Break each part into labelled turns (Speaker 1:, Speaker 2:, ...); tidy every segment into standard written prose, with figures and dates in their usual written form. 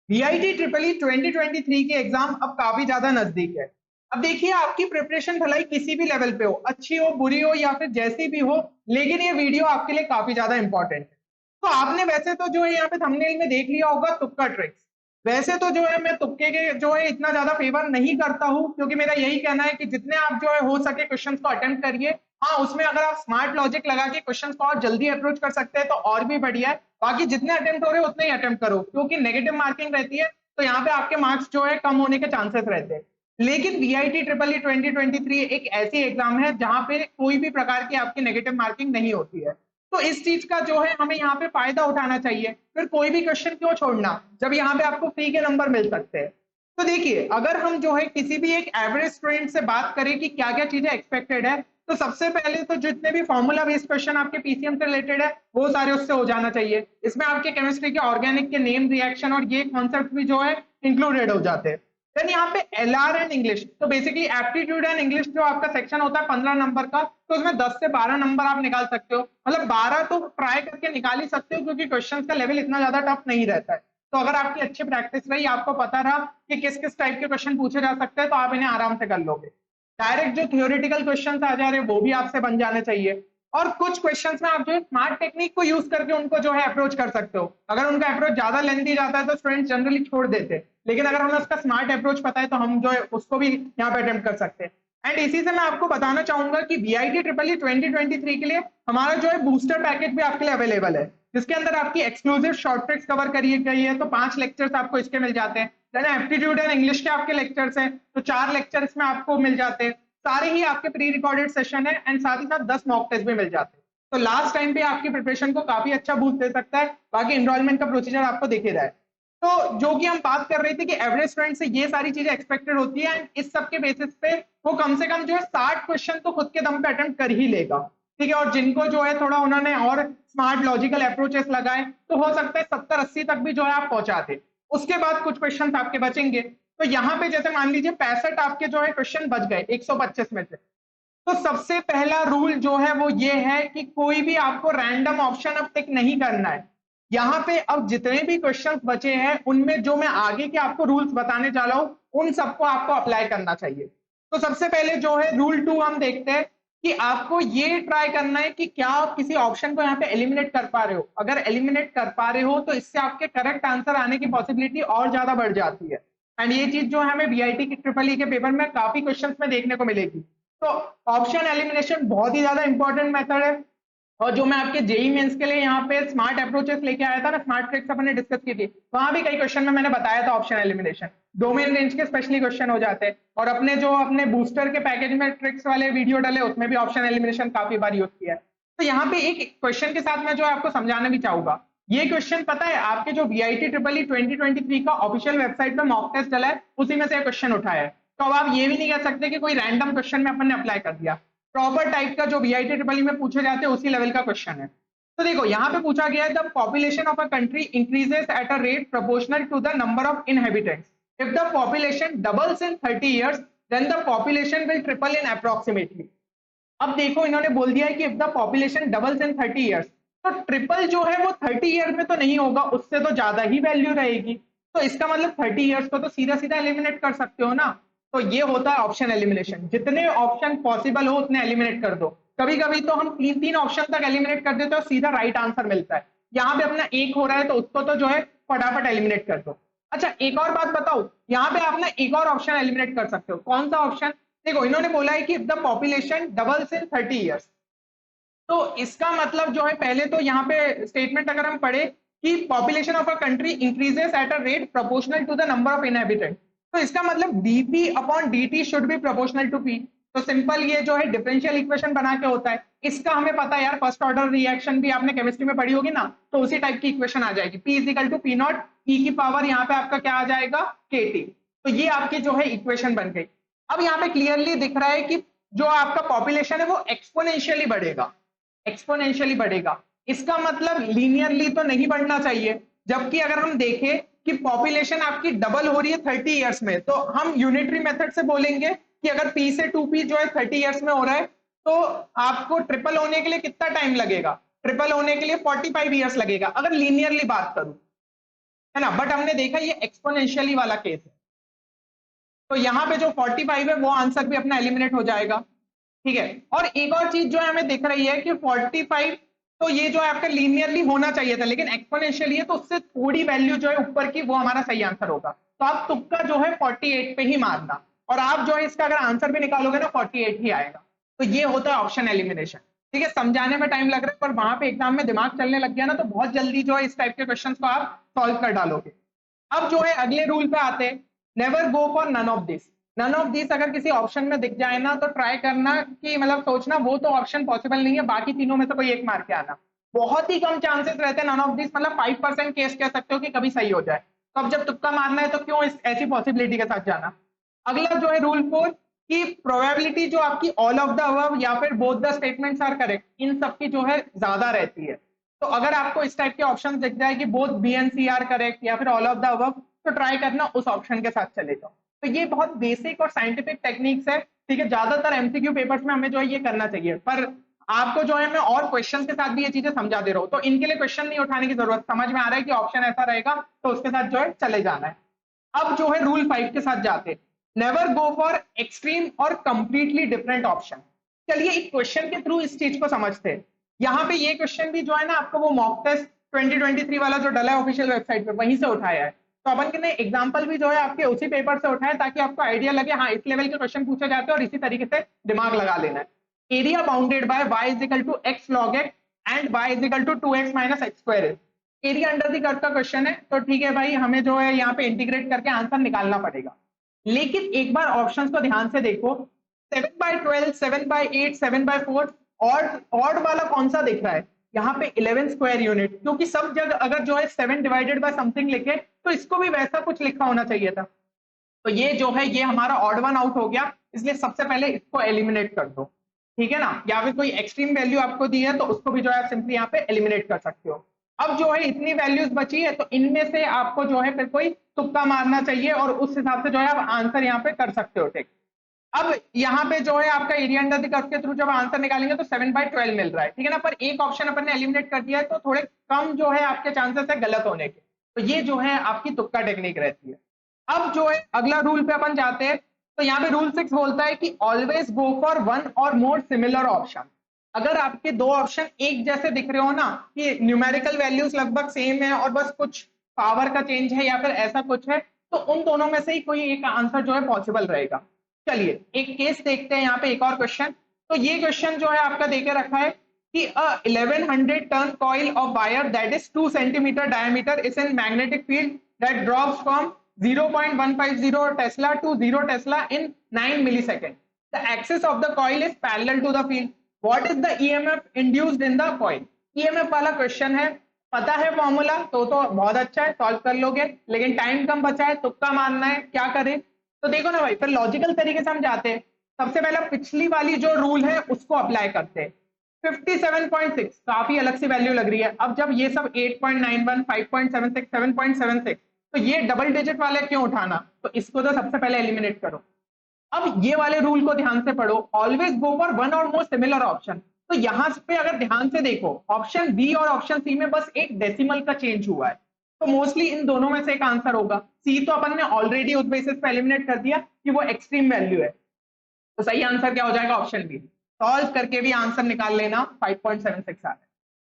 Speaker 1: VIT triple E 2023 की exam अब काफी ज्यादा नजदीक है। अब देखिए आपकी प्रिपरेशन भलाई किसी भी लेवल पे हो, अच्छी हो बुरी हो या फिर जैसी भी हो, लेकिन ये वीडियो आपके लिए काफी ज्यादा इंपॉर्टेंट है। तो आपने वैसे तो जो है यहाँ पे थंबनेल में देख लिया होगा तुक्का ट्रिक्स। वैसे तो जो है मैं तुक्के के जो है इतना ज्यादा फेवर नहीं करता हूँ, क्योंकि मेरा यही कहना है कि जितने आप जो है हो सके क्वेश्चंस को अटेम्प्ट करिए। हाँ, उसमें अगर आप स्मार्ट लॉजिक लगा के क्वेश्चंस को और जल्दी अप्रोच कर सकते हैं तो और भी बढ़िया है। बाकी जितने अटेम्प्ट हो रहे हैं उतने ही अटेम्प्ट करो, क्योंकि नेगेटिव मार्किंग रहती है तो यहाँ पे आपके मार्क्स जो है कम होने के चांसेस रहते हैं। लेकिन VIT ट्रिपल ई 2023 एक ऐसी एग्जाम है जहां पे कोई भी प्रकार की आपकी नेगेटिव मार्किंग नहीं होती है। तो इस चीज का जो है हमें यहाँ पे फायदा उठाना चाहिए। फिर कोई भी क्वेश्चन क्यों छोड़ना जब यहाँ पे आपको फ्री के नंबर मिल सकते हैं। तो देखिए अगर हम जो है किसी भी एक एवरेज स्टूडेंट से बात करें कि क्या क्या चीजें एक्सपेक्टेड है, तो सबसे पहले तो जितने भी फॉर्मूला बेस्ड क्वेश्चन आपके PCM से रिलेटेड है वो सारे उससे हो जाना चाहिए। इसमें आपके केमिस्ट्री के ऑर्गेनिक के नेम रिएक्शन और ये कॉन्सेप्ट भी जो है इंक्लूडेड हो जाते हैं। देन यहाँ पे LR एंड इंग्लिश, तो बेसिकली एप्टीट्यूड एंड इंग्लिश जो आपका सेक्शन होता है 15 नंबर का, तो उसमें 10 से 12 नंबर आप निकाल सकते हो। मतलब 12 तो ट्राई करके निकाल ही सकते हो, क्योंकि क्वेश्चन का लेवल इतना ज्यादा टफ नहीं रहता है। तो अगर आपकी अच्छी प्रैक्टिस रही, आपको पता रहा कि किस किस टाइप के क्वेश्चन पूछे जा सकते हैं, तो आप इन्हें आराम से कर लोगे। डायरेक्ट जो थियोरिटिकल क्वेश्चंस आ जा रहे हैं वो भी आपसे बन जाने चाहिए। और कुछ क्वेश्चंस में आप जो है स्मार्ट टेक्निक को यूज करके उनको जो है अप्रोच कर सकते हो। अगर उनका अप्रोच ज्यादा लेंथी जाता है तो स्टूडेंट जनरली छोड़ देते हैं, लेकिन अगर हमें उसका स्मार्ट अप्रोच पता है तो हम जो है उसको भी यहाँ पे अटेम्प्ट कर सकते हैं। एंड इसी से मैं आपको बताना चाहूंगा कि VIT ट्रिपल ई 2023 के लिए हमारा जो है बूस्टर पैकेज भी आपके लिए अवेलेबल है, जिसके अंदर आपकी एक्सक्लूसिव शॉर्ट ट्रिक्स कवर करी गई है। तो 5 लेक्चर्स आपको इसके मिल जाते हैं। देन एप्टीट्यूड एंड इंग्लिश के आपके लेक्चर्स हैं, तो 4 लेक्चर इसमें आपको मिल जाते हैं। सारे ही आपके प्री रिकॉर्डेड सेशन है एंड साथ ही साथ 10 मॉक टेस्ट भी मिल जाते हैं। तो लास्ट टाइम पे आपकी प्रिपरेशन को काफी अच्छा बूस्ट दे सकता है। बाकी एनरोलमेंट का प्रोसीजर आपको देखे जाए तो जो कि हम बात कर रहे थे कि एवरेज स्टूडेंट से ये सारी चीजें एक्सपेक्टेड होती है, एंड इस सब के बेसिस पे वो कम से कम जो है 60 क्वेश्चन तो खुद के दम पे अटेम्प्ट कर ही लेगा। ठीक है, और जिनको जो है थोड़ा उन्होंने और स्मार्ट लॉजिकल अप्रोचेस लगाए तो हो सकता है 70-80 तक भी जो है आप पहुंचा दे। उसके बाद कुछ क्वेश्चन आपके बचेंगे। तो यहाँ पे जैसे मान लीजिए 65 आपके जो है क्वेश्चन बच गए 125 में से। तो सबसे पहला रूल जो है वो ये है कि कोई भी आपको रैंडम ऑप्शन अब टिक नहीं करना है। यहाँ पे अब जितने भी क्वेश्चंस बचे हैं उनमें जो मैं आगे के आपको रूल्स बताने जा रहा हूं उन सबको आपको अप्लाई करना चाहिए। तो सबसे पहले जो है रूल 2 हम देखते हैं कि आपको ये ट्राई करना है कि क्या आप किसी ऑप्शन को यहाँ पे एलिमिनेट कर पा रहे हो। अगर एलिमिनेट कर पा रहे हो तो इससे आपके करेक्ट आंसर आने की पॉसिबिलिटी और ज्यादा बढ़ जाती है। एंड ये चीज जो हमें VIT की ट्रिपल ई के पेपर में काफी क्वेश्चन में देखने को मिलेगी। तो ऑप्शन एलिमिनेशन बहुत ही ज्यादा इंपॉर्टेंट मेथड है। और जो मैं आपके जेई मेंस के लिए यहाँ पे स्मार्ट अप्रोचेस लेके आया था ना, स्मार्ट ट्रिक्स अपने डिस्कस की थी, वहां भी कई क्वेश्चन में मैंने बताया था ऑप्शन एलिमिनेशन। डोमेन रेंज के स्पेशली क्वेश्चन हो जाते हैं, और अपने जो अपने बूस्टर के पैकेज में ट्रिक्स वाले वीडियो डाले उसमें भी ऑप्शन एलिमिनेशन काफी बार यूज किया है। तो यहाँ पे एक क्वेश्चन के साथ मैं जो आपको समझाना भी चाहूंगा। ये क्वेश्चन पता है आपके जो VIT ट्रिपल ई 2023 का ऑफिशियल वेबसाइट पे मॉक टेस्ट चला है उसी में से क्वेश्चन उठाया है। तो अब आप ये भी नहीं कह सकते कि कोई रैंडम क्वेश्चन में अपन ने अप्लाई कर दिया। प्रॉपर टाइप का जो VIT ट्रिपल ई में पूछे जाते हैं उसी लेवल का क्वेश्चन है। तो देखो यहाँ पे पूछा गया है the population of a country increases at a rate proportional to the number of inhabitants. If the population doubles in 30 years then the population will triple in approximately. अब देखो इन्होंने बोल दिया है कि if the population doubles in 30 years, तो triple जो है वो 30 ईयर में तो नहीं होगा, उससे तो ज्यादा ही वैल्यू रहेगी। तो इसका मतलब 30 ईयर्स को तो सीधा सीधा एलिमिनेट कर सकते हो ना। तो ये होता है ऑप्शन एलिमिनेशन, जितने ऑप्शन पॉसिबल हो उतने एलिमिनेट कर दो। कभी कभी तो हम 3-3 ऑप्शन तक एलिमिनेट कर देते हो, सीधा राइट आंसर मिलता है। यहाँ पे अपना एक हो रहा है तो उसको तो जो है फटाफट एलिमिनेट कर दो। अच्छा एक और बात बताओ, यहाँ पे आप ना एक और ऑप्शन एलिमिनेट कर सकते हो। कौन सा ऑप्शन? देखो इन्होंने बोला है कि if the population doubles in 30 years, तो इसका मतलब जो है पहले तो यहाँ पे स्टेटमेंट अगर हम पढ़े कि population of a country increases at a rate proportional to the number of inhabitant, तो इसका मतलब dp upon dt should be proportional to p। तो सिंपल ये जो है डिफरेंशियल इक्वेशन बना के होता है। इसका हमें पता है यार, फर्स्ट ऑर्डर रिएक्शन भी आपने केमिस्ट्री में पढ़ी होगी ना, तो उसी टाइप की इक्वेशन आ जाएगी। p is equal to P naught e की पावर यहाँ पे आपका क्या आ जाएगा kt। तो ये आपकी जो है इक्वेशन बन गई। अब यहाँ पे क्लियरली दिख रहा है कि जो आपका पॉपुलेशन है वो एक्सपोनेंशियली बढ़ेगा, एक्सपोनेंशियली बढ़ेगा। इसका मतलब लीनियरली तो नहीं बढ़ना चाहिए। जबकि अगर हम देखें कि पॉपुलेशन आपकी डबल हो रही है 30 इयर्स में, तो हम यूनिटरी मेथड से बोलेंगे कि अगर p से 2p जो है 30 इयर्स में हो रहा है, तो आपको ट्रिपल होने के लिए कितना टाइम लगेगा? ट्रिपल होने के लिए 45 इयर्स लगेगा, अगर लीनियरली बात करूं। है ना, बट हमने देखा ये एक्सपोनेंशियली वाला केस है, तो यहाँ पे जो 45 है वो आंसर भी अपना एलिमिनेट हो जाएगा। ठीक है, और एक और चीज जो है हमें दिख रही है कि 45 तो ये जो है आपका लीनियरली होना चाहिए था, लेकिन एक्सपोनेंशियली है तो उससे थोड़ी वैल्यू जो है ऊपर की वो हमारा सही आंसर होगा। तो आप तुक्का जो है 48 पे ही मारना, और आप जो है इसका अगर आंसर भी निकालोगे ना 48 ही आएगा। तो ये होता है ऑप्शन एलिमिनेशन। ठीक है, समझाने में टाइम लग रहा है, पर वहां पे एग्जाम में दिमाग चलने लग गया ना तो बहुत जल्दी जो है इस टाइप के क्वेश्चन को आप सॉल्व कर डालोगे। अब जो है अगले रूल पे आते हैं, never go for none of this. None of this अगर किसी ऑप्शन में दिख जाए ना तो ट्राई करना कि मतलब सोचना वो तो ऑप्शन पॉसिबल नहीं है, बाकी तीनों में से कोई एक मार के आना। बहुत ही कम चांसेस रहते हैं नन ऑफ दिस, मतलब 5% केस कह सकते हो कि कभी सही हो जाए। तो अब जब तुक्का मारना है तो क्यों ऐसी पॉसिबिलिटी के साथ जाना। अगला जो है रूल 4 की प्रोबेबिलिटी जो आपकी ऑल ऑफ द अबव या फिर both the statements are correct, इन सब की जो है ज्यादा रहती है। तो अगर आपको इस टाइप के ऑप्शन दिख जाए कि both B and C are correct या फिर ऑल ऑफ द अबव, तो ट्राई करना उस ऑप्शन के साथ चले जाओ। तो ये बहुत बेसिक और साइंटिफिक टेक्निक्स है। ठीक है, ज्यादातर एमसीक्यू पेपर्स में हमें जो है ये करना चाहिए, पर आपको जो है मैं और क्वेश्चन के साथ भी ये चीजें समझा दे रहा हूँ, तो इनके लिए क्वेश्चन नहीं उठाने की जरूरत, समझ में आ रहा है कि ऑप्शन ऐसा रहेगा तो उसके साथ जो है चले जाना है। अब जो है रूल 5 के साथ जाते, नेवर गो फॉर एक्सट्रीम और कंप्लीटली डिफरेंट ऑप्शन। चलिए एक क्वेश्चन के थ्रू इस चीज को समझते हैं। यहाँ पे ये क्वेश्चन भी जो है ना आपको वो मॉक टेस्ट 2023 वाला जो डला है ऑफिशियल वेबसाइट पे वहीं से उठाया है, तो अपन ने एग्जांपल भी जो है आपके उसी पेपर से उठाया ताकि आपको आइडिया लगे हाँ इस लेवल के क्वेश्चन पूछे जाते हैं और इसी तरीके से दिमाग लगा लेना है। Area bounded by y is equal to x log x and y is equal to 2x minus x square. Area under the curve का क्वेश्चन है, तो ठीक है भाई हमें जो है यहाँ पे इंटीग्रेट करके आंसर निकालना पड़ेगा। लेकिन एक बार ऑप्शंस को ध्यान से देखो, 7/12, 7/8, 7/4, ऑड वाला कौन सा दिख रहा है यहाँ पे 11 स्क्वायर यूनिट, क्योंकि सब जगह अगर जो है 7 डिवाइडेड बाय समथिंग लिखे तो इसको भी वैसा कुछ लिखा होना चाहिए था। तो ये जो है ये हमारा ऑड वन आउट हो गया, इसलिए सबसे पहले इसको एलिमिनेट कर दो। ठीक है ना, या फिर कोई एक्सट्रीम वैल्यू आपको दी है तो उसको भी जो है सिंपली यहाँ पे एलिमिनेट कर सकते हो। अब जो है इतनी वैल्यूज बची है तो इनमें से आपको जो है फिर कोई तुक्का मारना चाहिए और उस हिसाब से जो है आप आंसर यहाँ पे कर सकते हो। ठीक, अब यहाँ पे जो है आपका एरिया अंडर द कर्व के थ्रू जब आंसर निकालेंगे तो 7/12 मिल रहा है। ठीक है ना, पर एक ऑप्शन अपन ने एलिमिनेट कर दिया है तो थोड़े कम जो है आपके चांसेस है गलत होने के, तो ये जो है आपकी तुक्का टेक्निक रहती है। अब जो है अगला रूल पे अपन जाते हैं, तो यहाँ पे रूल 6 बोलता है कि ऑलवेज गो फॉर वन और मोर सिमिलर ऑप्शन। अगर आपके दो ऑप्शन एक जैसे दिख रहे हो ना कि न्यूमेरिकल वैल्यूज लगभग सेम है और बस कुछ पावर का चेंज है या फिर ऐसा कुछ है, तो उन दोनों में से ही कोई एक आंसर जो है पॉसिबल रहेगा। चलिए एक केस देखते हैं, यहाँ पे एक और क्वेश्चन। तो ये क्वेश्चन जो है आपका देके रखा है कि 1100 turn coil of wire that is 2 centimetre diameter is in magnetic field that drops from 0.150 Tesla to 0 Tesla in 9 millisecond. The axis of the coil is parallel to the field. What is the EMF induced in the coil? EMF वाला question है, पता है formula तो बहुत अच्छा है, solve कर लोगे, लेकिन टाइम कम बचा है, तुक्का मारना है, क्या करें। तो देखो ना भाई, फिर लॉजिकल तरीके से हम जाते हैं। सबसे पहले पिछली वाली जो रूल है उसको अप्लाई करते हैं। 57.6 काफी अलग सी वैल्यू लग रही है। अब जब ये सब 8.91, 5.76, 7.76, तो ये डबल डिजिट वाले क्यों उठाना, तो इसको तो सबसे पहले एलिमिनेट करो। अब ये वाले रूल को ध्यान से पढ़ो, ऑलवेज गो फॉर वन और मोर सिमिलर ऑप्शन। तो यहां पे अगर ध्यान से देखो ऑप्शन बी और ऑप्शन सी में बस एक डेसिमल का चेंज हुआ है, तो मोस्टली इन दोनों में से एक आंसर होगा। सी तो अपन ने ऑलरेडी उस बेसिस पे एलिमिनेट कर दिया कि वो एक्सट्रीम वैल्यू है, तो सही आंसर क्या हो जाएगा, ऑप्शन बी। सॉल्व करके भी आंसर निकाल लेना, 5.76 आ रहा है।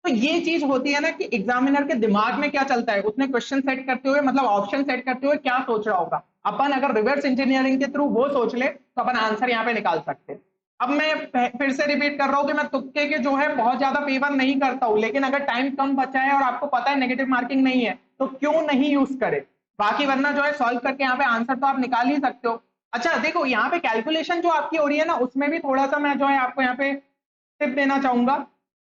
Speaker 1: तो ये चीज होती है ना कि एग्जामिनर के दिमाग में क्या चलता है, उसने क्वेश्चन सेट करते हुए मतलब ऑप्शन सेट करते हुए क्या सोच रहा होगा। अपन अगर रिवर्स इंजीनियरिंग के थ्रू वो सोच ले तो अपन आंसर यहाँ पे निकाल सकते हैं। अब मैं फिर से रिपीट कर रहा हूँ कि मैं तुक्के के जो है बहुत ज्यादा फेवर नहीं करता हूँ, लेकिन अगर टाइम कम बचा है और आपको पता है नेगेटिव मार्किंग नहीं है तो क्यों नहीं यूज करे। बाकी वरना जो है सॉल्व करके यहाँ पे आंसर तो आप निकाल ही सकते हो। अच्छा देखो यहाँ पे कैलकुलेशन जो आपकी हो रही है ना उसमें भी थोड़ा सा मैं जो है आपको यहाँ पे टिप देना चाहूंगा।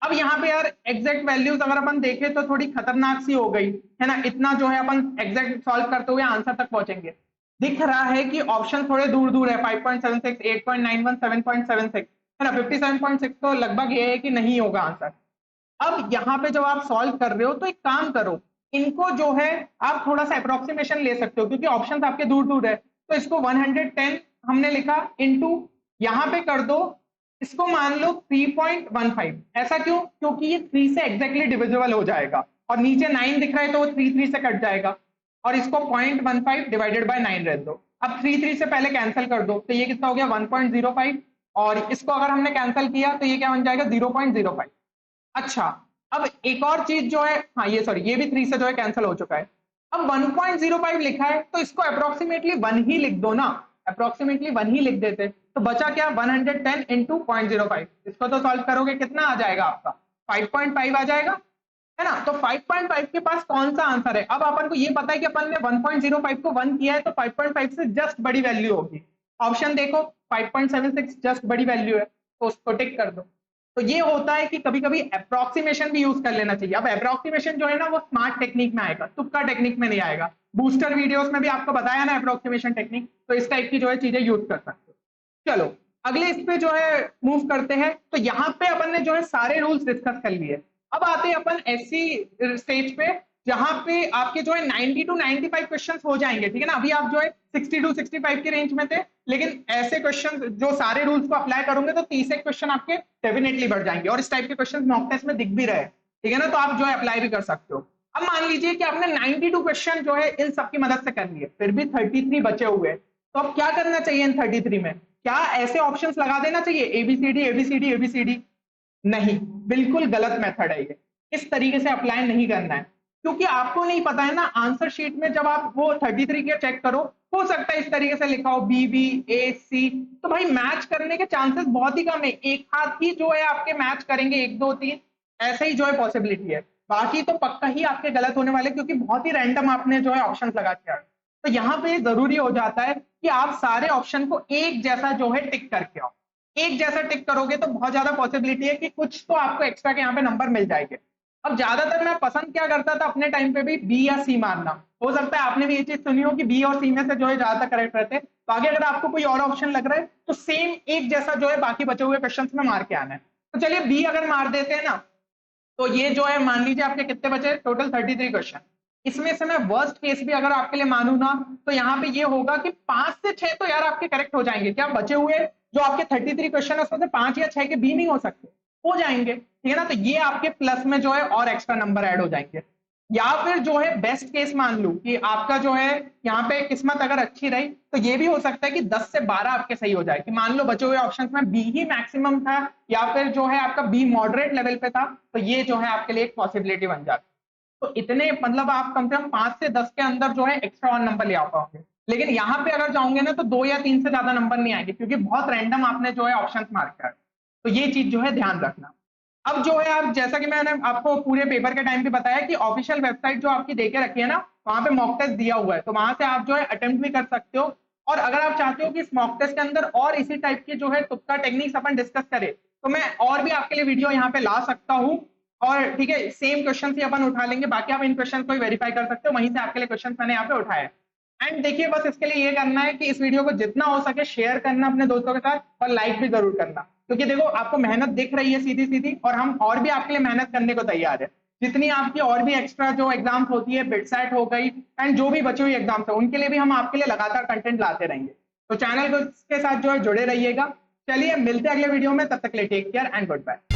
Speaker 1: अब यहाँ पे यार एग्जैक्ट वैल्यूज अगर अपन देखें तो थोड़ी खतरनाक सी हो गई है ना, इतना जो है अपन एग्जैक्ट सॉल्व करते हुए आंसर तक पहुंचेंगे। दिख रहा है कि ऑप्शन थोड़े दूर दूर है, 5.76, 8.91, 7.76 है ना, 57.6 तो लगभग ये है कि नहीं होगा आंसर। अब यहाँ पे जब आप सॉल्व कर रहे हो तो एक काम करो, इनको जो है आप थोड़ा सा अप्रोक्सीमेशन ले सकते हो क्योंकि ऑप्शन आपके दूर दूर है। तो इसको 110 हमने लिखा इंटू यहाँ पे कर दो, इसको मान लो 3.15। ऐसा क्यों, क्योंकि ये 3 से एग्जैक्टली डिविजिबल हो जाएगा और नीचे 9 दिख रहा है तो वो 3 से कट जाएगा। और इसको 0.15 डिवाइडेड बाय 9 रख दो। अब 3 से पहले कैंसिल कर दो, तो ये कितना हो गया 1.05, और इसको अगर हमने कैंसिल किया तो ये क्या बन जाएगा 0.05। अच्छा, अब एक और चीज जो है, हाँ ये सॉरी, ये भी 3 से जो है कैंसिल हो चुका है। अब 1.05 लिखा है तो इसको अप्रोक्सीमेटली 1 ही लिख दो ना, अप्रोक्सीमेटली 1 ही लिख देते, तो बचा क्या 110 इंटू 0.05। इसको तो सॉल्व करोगे कितना आ जाएगा आपका 5.5 आ जाएगा, है ना। तो 5.5 के पास कौन सा आंसर है। अब अपन को ये पता है कि अपन ने 1.05 को 1 किया है, तो 5.5 से जस्ट बड़ी वैल्यू होगी। ऑप्शन देखो 5.76 जस्ट बड़ी वैल्यू है, तो उसको टिक कर दो। तो ये होता है कि कभी कभी अप्रोक्सीमेशन भी यूज कर लेना चाहिए। अब अप्रोक्सीमेशन जो है ना वो स्मार्ट टेक्निक में आएगा, तुक्का टेक्निक में नहीं आएगा। बूस्टर वीडियोस में भी आपको बताया ना अप्रोक्सीमेशन टेक्निक, तो इस टाइप की जो है चीजें यूज कर सकते हो। चलो अगले इस पे जो है मूव करते हैं। तो यहाँ पे अपन ने जो है सारे रूल्स डिस्कस कर लिए। अब आते हैं अपन ऐसी स्टेज पे जहां पे आपके जो है 90 टू 95 क्वेश्चंस हो जाएंगे, ठीक है ना। अभी आप जो है 60 टू 65 के रेंज में थे, लेकिन ऐसे क्वेश्चन जो सारे रूल्स को अप्लाई करोगे तो 30 एक क्वेश्चन आपके डेफिनेटली बढ़ जाएंगे, और इस टाइप के क्वेश्चन मॉक टेस्ट में दिख भी रहे, ठीक है ना। तो आप जो है अप्लाई भी कर सकते हो। अब मान लीजिए कि आपने 92 क्वेश्चन जो है इन सबकी मदद से कर लिए, फिर भी 33 बचे हुए, तो अब क्या करना चाहिए इन 33 में। क्या ऐसे ऑप्शंस लगा देना चाहिए एबीसीडी एबीसीडी एबीसीडी? नहीं, बिल्कुल गलत मेथड है ये। इस तरीके से अप्लाई नहीं करना है, क्योंकि आपको नहीं पता है ना आंसर शीट में जब आप वो 33 के चेक करो, हो सकता है इस तरीके से लिखा हो बी बी ए सी, तो भाई मैच करने के चांसेस बहुत ही कम है। एक हाथ ही जो है आपके मैच करेंगे, 1 2 3 ऐसे ही जो है पॉसिबिलिटी है, बाकी तो पक्का ही आपके गलत होने वाले, क्योंकि बहुत ही रैंडम आपने जो है ऑप्शन लगा के। तो यहाँ पे जरूरी हो जाता है कि आप सारे ऑप्शन को एक जैसा जो है टिक करके आओ। एक जैसा टिक करोगे तो बहुत ज्यादा पॉसिबिलिटी है कि कुछ तो आपको एक्स्ट्रा के यहाँ पे नंबर मिल जाएंगे। अब ज्यादातर मैं पसंद क्या करता था अपने टाइम पे भी, बी या सी मारना। हो सकता है आपने भी ये चीज सुनी हो कि बी और सी में से जो है ज्यादातर करेक्ट रहते हैं। तो आगे अगर आपको कोई और ऑप्शन लग रहा है तो सेम एक जैसा जो है बाकी बचे हुए क्वेश्चन में मार के आना है। तो चलिए बी अगर मार देते हैं ना, तो ये जो है मान लीजिए आपके कितने बचे टोटल 33 क्वेश्चन। इसमें से मैं वर्स्ट केस भी अगर आपके लिए मानू ना, तो यहाँ पे ये होगा कि 5 से 6 तो यार आपके करेक्ट हो जाएंगे। क्या बचे हुए जो आपके 33 क्वेश्चन है उसमें से 5 या 6 के बी नहीं हो सकते, हो जाएंगे, ठीक है ना। तो ये आपके प्लस में जो है और एक्स्ट्रा नंबर ऐड हो जाएंगे। या फिर जो है बेस्ट केस मान लू कि आपका जो है यहाँ पे किस्मत अगर अच्छी रही, तो ये भी हो सकता है कि 10 से 12 आपके सही हो जाए, कि मान लो बचे हुए ऑप्शंस में बी ही मैक्सिमम था, या फिर जो है आपका बी मॉडरेट लेवल पे था, तो ये जो है आपके लिए एक पॉसिबिलिटी बन जाती। तो इतने मतलब आप कम से कम 5 से 10 के अंदर जो है एक्स्ट्रा और नंबर ले आ पाओगे। लेकिन यहाँ पे अगर जाओगे ना तो 2 या 3 से ज्यादा नंबर नहीं आएंगे, क्योंकि बहुत रैंडम आपने जो है ऑप्शन मार्क किया। तो ये चीज जो है ध्यान रखना। अब जो है आप, जैसा कि मैंने आपको पूरे पेपर के टाइम पे बताया कि ऑफिशियल वेबसाइट जो आपकी देके रखी है ना, वहां पे मॉक टेस्ट दिया हुआ है, तो वहां से आप जो है अटेम्प्ट भी कर सकते हो। और अगर आप चाहते हो कि इस मॉक टेस्ट के अंदर और इसी टाइप की जो है तुक्का टेक्निक्स अपन डिस्कस करें, तो मैं और भी आपके लिए वीडियो यहाँ पे ला सकता हूँ। और ठीक है, सेम क्वेश्चन ही अपन उठा लेंगे, बाकी आप इन क्वेश्चन को वेरीफाई कर सकते हो, वहीं से आपके लिए क्वेश्चन मैंने यहाँ पे उठाए। एंड देखिए बस इसके लिए ये करना है कि इस वीडियो को जितना हो सके शेयर करना अपने दोस्तों के साथ, और लाइक भी जरूर करना, क्योंकि देखो आपको मेहनत दिख रही है सीधी सीधी, और हम और भी आपके लिए मेहनत करने को तैयार है। जितनी आपकी और भी एक्स्ट्रा जो एग्जाम्स होती है, बिटसेट हो गई एंड जो भी बची हुई एग्जाम्स है, उनके लिए भी हम आपके लिए लगातार कंटेंट लाते रहेंगे। तो चैनल को के साथ जो है जुड़े रहिएगा। चलिए मिलते हैं अगले वीडियो में, तब तक के लिए take care and good bye.